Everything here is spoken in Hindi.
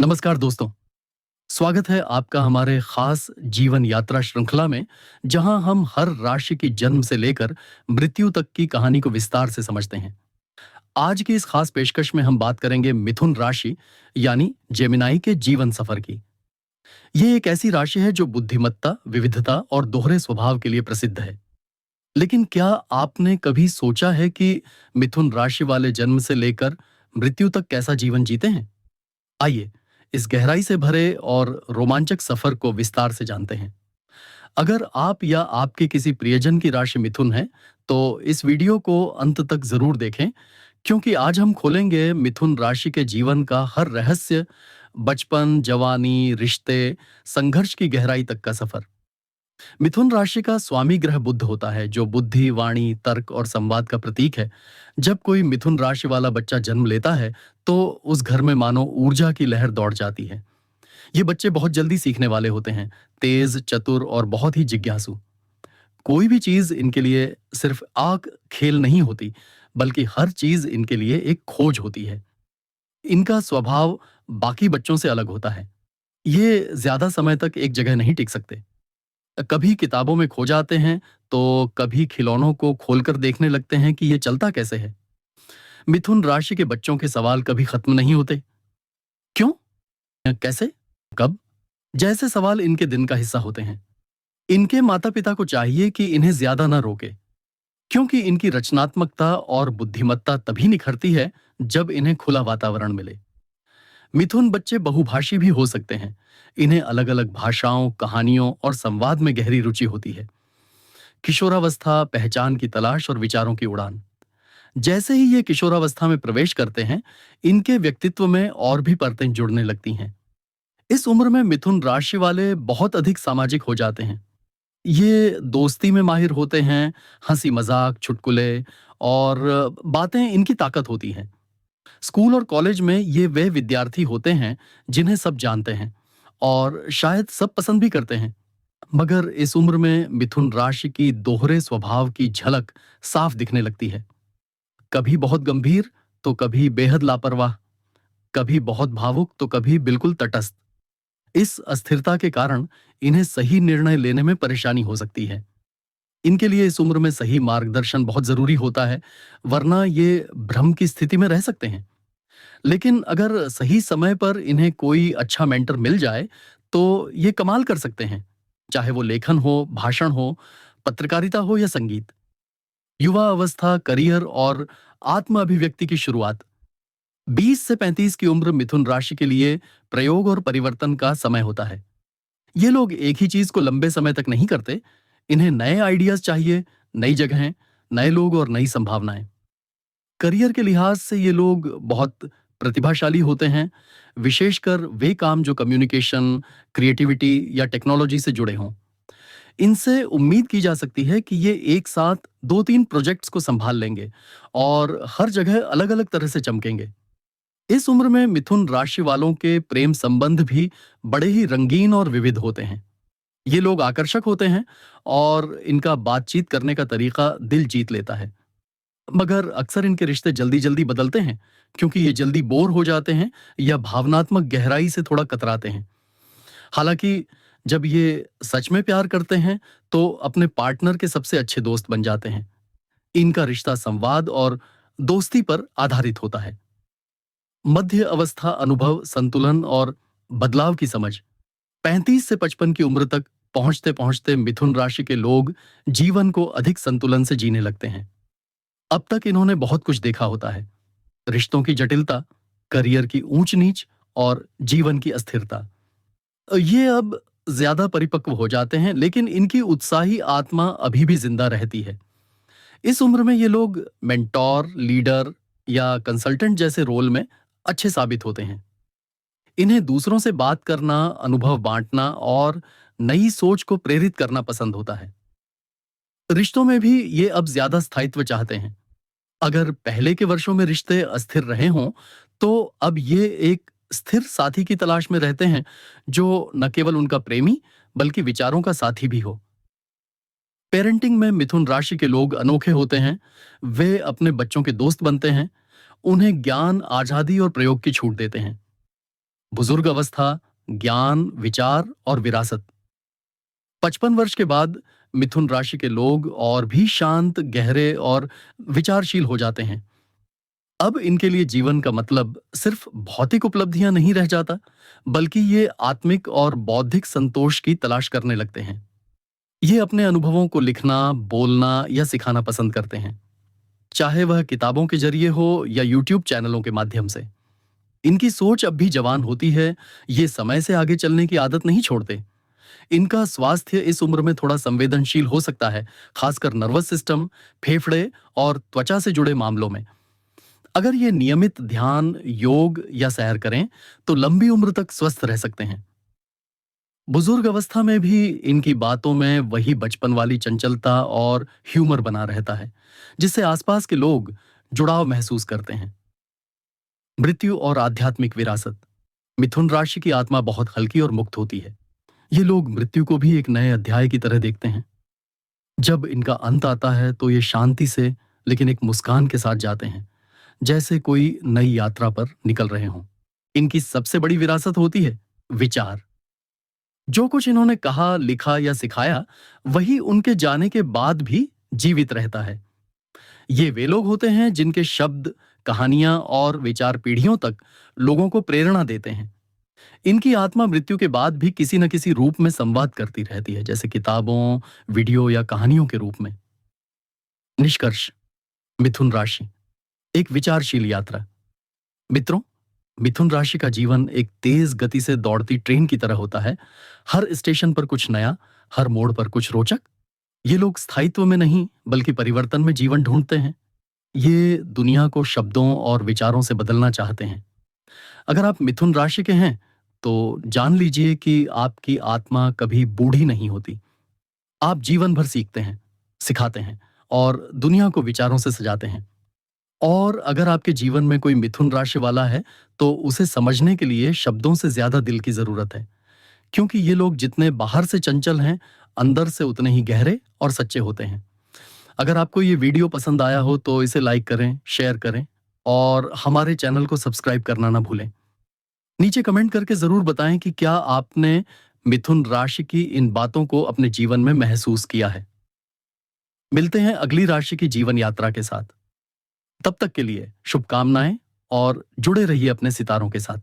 नमस्कार दोस्तों। स्वागत है आपका हमारे खास जीवन यात्रा श्रृंखला में, जहां हम हर राशि की जन्म से लेकर मृत्यु तक की कहानी को विस्तार से समझते हैं। आज की इस खास पेशकश में हम बात करेंगे मिथुन राशि यानी जेमिनाई के जीवन सफर की। ये एक ऐसी राशि है जो बुद्धिमत्ता, विविधता और दोहरे स्वभाव के लिए प्रसिद्ध है। लेकिन क्या आपने कभी सोचा है कि मिथुन राशि वाले जन्म से लेकर मृत्यु तक कैसा जीवन जीते हैं? आइए इस गहराई से भरे और रोमांचक सफर को विस्तार से जानते हैं। अगर आप या आपके किसी प्रियजन की राशि मिथुन है, तो इस वीडियो को अंत तक जरूर देखें, क्योंकि आज हम खोलेंगे मिथुन राशि के जीवन का हर रहस्य, बचपन, जवानी, रिश्ते, संघर्ष की गहराई तक का सफर। मिथुन राशि का स्वामी ग्रह बुध होता है, जो बुद्धि, वाणी, तर्क और संवाद का प्रतीक है। जब कोई मिथुन राशि वाला बच्चा जन्म लेता है, तो उस घर में मानो ऊर्जा की लहर दौड़ जाती है। ये बच्चे बहुत जल्दी सीखने वाले होते हैं, तेज, चतुर और बहुत ही जिज्ञासु। कोई भी चीज इनके लिए सिर्फ आग खेल नहीं होती, बल्कि हर चीज इनके लिए एक खोज होती है। इनका स्वभाव बाकी बच्चों से अलग होता है। ये ज्यादा समय तक एक जगह नहीं टिक सकते। कभी किताबों में खो जाते हैं, तो कभी खिलौनों को खोलकर देखने लगते हैं कि ये चलता कैसे है। मिथुन राशि के बच्चों के सवाल कभी खत्म नहीं होते। क्यों? कैसे? कब? जैसे सवाल इनके दिन का हिस्सा होते हैं। इनके माता पिता को चाहिए कि इन्हें ज्यादा ना रोके, क्योंकि इनकी रचनात्मकता और बुद्धिमत्ता तभी निखरती है जब इन्हें खुला वातावरण मिले। मिथुन बच्चे बहुभाषी भी हो सकते हैं। इन्हें अलग अलग भाषाओं, कहानियों और संवाद में गहरी रुचि होती है। किशोरावस्था, पहचान की तलाश और विचारों की उड़ान। जैसे ही ये किशोरावस्था में प्रवेश करते हैं, इनके व्यक्तित्व में और भी परतें जुड़ने लगती हैं। इस उम्र में मिथुन राशि वाले बहुत अधिक सामाजिक हो जाते हैं। ये दोस्ती में माहिर होते हैं, हंसी मजाक, चुटकुले और बातें इनकी ताकत होती हैं। स्कूल और कॉलेज में ये वे विद्यार्थी होते हैं जिन्हें सब जानते हैं और शायद सब पसंद भी करते हैं। मगर इस उम्र में मिथुन राशि की दोहरे स्वभाव की झलक साफ दिखने लगती है। कभी बहुत गंभीर, तो कभी बेहद लापरवाह, कभी बहुत भावुक, तो कभी बिल्कुल तटस्थ। इस अस्थिरता के कारण इन्हें सही निर्णय लेने में परेशानी हो सकती है। इनके लिए इस उम्र में सही मार्गदर्शन बहुत जरूरी होता है, वरना ये भ्रम की स्थिति में रह सकते हैं। लेकिन अगर सही समय पर इन्हें कोई अच्छा मेंटर मिल जाए, तो ये कमाल कर सकते हैं। चाहे वो लेखन हो, भाषण हो, पत्रकारिता हो या संगीत। युवा अवस्था, करियर और आत्म अभिव्यक्ति की शुरुआत। 20 से 35 की उम्र मिथुन राशि के लिए प्रयोग और परिवर्तन का समय होता है। ये लोग एक ही चीज को लंबे समय तक नहीं करते। इन्हें नए आइडियाज चाहिए, नई जगहें, नए लोग और नई संभावनाएं। करियर के लिहाज से ये लोग बहुत प्रतिभाशाली होते हैं, विशेषकर वे काम जो कम्युनिकेशन, क्रिएटिविटी या टेक्नोलॉजी से जुड़े हों। इनसे उम्मीद की जा सकती है कि ये एक साथ 2-3 प्रोजेक्ट्स को संभाल लेंगे और हर जगह अलग-अलग तरह से चमकेंगे। इस उम्र में मिथुन राशि वालों के प्रेम संबंध भी बड़े ही रंगीन और विविध होते हैं। ये लोग आकर्षक होते हैं और इनका बातचीत करने का तरीका दिल जीत लेता है। मगर अक्सर इनके रिश्ते जल्दी-जल्दी बदलते हैं, क्योंकि ये जल्दी बोर हो जाते हैं या भावनात्मक गहराई से थोड़ा कतराते हैं। हालांकि जब ये सच में प्यार करते हैं, तो अपने पार्टनर के सबसे अच्छे दोस्त बन जाते हैं। इनका रिश्ता संवाद और दोस्ती पर आधारित होता है। मध्य अवस्था, अनुभव, संतुलन और बदलाव की समझ। 35 से 55 की उम्र तक पहुंचते पहुंचते मिथुन राशि के लोग जीवन को अधिक संतुलन से जीने लगते हैं। अब तक इन्होंने बहुत कुछ देखा होता है। रिश्तों की जटिलता, करियर की ऊंच नीच और जीवन की अस्थिरता। ये अब ज्यादा परिपक्व हो जाते हैं, लेकिन इनकी उत्साही आत्मा अभी भी जिंदा रहती है। इस उम्र में ये लोग मेंटोर, लीडर या कंसल्टेंट जैसे रोल में अच्छे साबित होते हैं। इन्हें दूसरों से बात करना, अनुभव बांटना और नई सोच को प्रेरित करना पसंद होता है। रिश्तों में भी ये अब ज्यादा स्थायित्व चाहते हैं। अगर पहले के वर्षों में रिश्ते अस्थिर रहे हों, तो अब ये एक स्थिर साथी की तलाश में रहते हैं, जो न केवल उनका प्रेमी, बल्कि विचारों का साथी भी हो। पेरेंटिंग में मिथुन राशि के लोग अनोखे होते हैं। वे अपने बच्चों के दोस्त बनते हैं, उन्हें ज्ञान, आजादी और प्रयोग की छूट देते हैं। बुजुर्ग अवस्था, ज्ञान, विचार और विरासत। 55 वर्ष के बाद मिथुन राशि के लोग और भी शांत, गहरे और विचारशील हो जाते हैं। अब इनके लिए जीवन का मतलब सिर्फ भौतिक उपलब्धियां नहीं रह जाता, बल्कि ये आत्मिक और बौद्धिक संतोष की तलाश करने लगते हैं। ये अपने अनुभवों को लिखना, बोलना या सिखाना पसंद करते हैं, चाहे वह किताबों के जरिए हो या यूट्यूब चैनलों के माध्यम से। इनकी सोच अब भी जवान होती है, ये समय से आगे चलने की आदत नहीं छोड़ते। इनका स्वास्थ्य इस उम्र में थोड़ा संवेदनशील हो सकता है, खासकर नर्वस सिस्टम, फेफड़े और त्वचा से जुड़े मामलों में। अगर ये नियमित ध्यान, योग या सैर करें, तो लंबी उम्र तक स्वस्थ रह सकते हैं। बुजुर्ग अवस्था में भी इनकी बातों में वही बचपन वाली चंचलता और ह्यूमर बना रहता है, जिससे आसपास के लोग जुड़ाव महसूस करते हैं। मृत्यु और आध्यात्मिक विरासत। मिथुन राशि की आत्मा बहुत हल्की और मुक्त होती है। ये लोग मृत्यु को भी एक नए अध्याय की तरह देखते हैं। जब इनका अंत आता है तो ये शांति से, लेकिन एक मुस्कान के साथ जाते हैं, जैसे कोई नई यात्रा पर निकल रहे हों। इनकी सबसे बड़ी विरासत होती है विचार। जो कुछ इन्होंने कहा, लिखा या सिखाया, वही उनके जाने के बाद भी जीवित रहता है। ये वे लोग होते हैं जिनके शब्द, कहानियां और विचार पीढ़ियों तक लोगों को प्रेरणा देते हैं। इनकी आत्मा मृत्यु के बाद भी किसी न किसी रूप में संवाद करती रहती है, जैसे किताबों, वीडियो या कहानियों के रूप में। निष्कर्ष। मिथुन राशि एक विचारशील यात्रा। मित्रों, मिथुन राशि का जीवन एक तेज गति से दौड़ती ट्रेन की तरह होता है। हर स्टेशन पर कुछ नया, हर मोड़ पर कुछ रोचक। ये लोग स्थायित्व में नहीं, बल्कि परिवर्तन में जीवन ढूंढते हैं। ये दुनिया को शब्दों और विचारों से बदलना चाहते हैं। अगर आप मिथुन राशि के हैं, तो जान लीजिए कि आपकी आत्मा कभी बूढ़ी नहीं होती। आप जीवन भर सीखते हैं, सिखाते हैं और दुनिया को विचारों से सजाते हैं। और अगर आपके जीवन में कोई मिथुन राशि वाला है, तो उसे समझने के लिए शब्दों से ज्यादा दिल की जरूरत है, क्योंकि ये लोग जितने बाहर से चंचल हैं, अंदर से उतने ही गहरे और सच्चे होते हैं। अगर आपको ये वीडियो पसंद आया हो तो इसे लाइक करें, शेयर करें और हमारे चैनल को सब्सक्राइब करना ना भूलें। नीचे कमेंट करके जरूर बताएं कि क्या आपने मिथुन राशि की इन बातों को अपने जीवन में महसूस किया है। मिलते हैं अगली राशि की जीवन यात्रा के साथ। तब तक के लिए शुभकामनाएं और जुड़े रहिए अपने सितारों के साथ।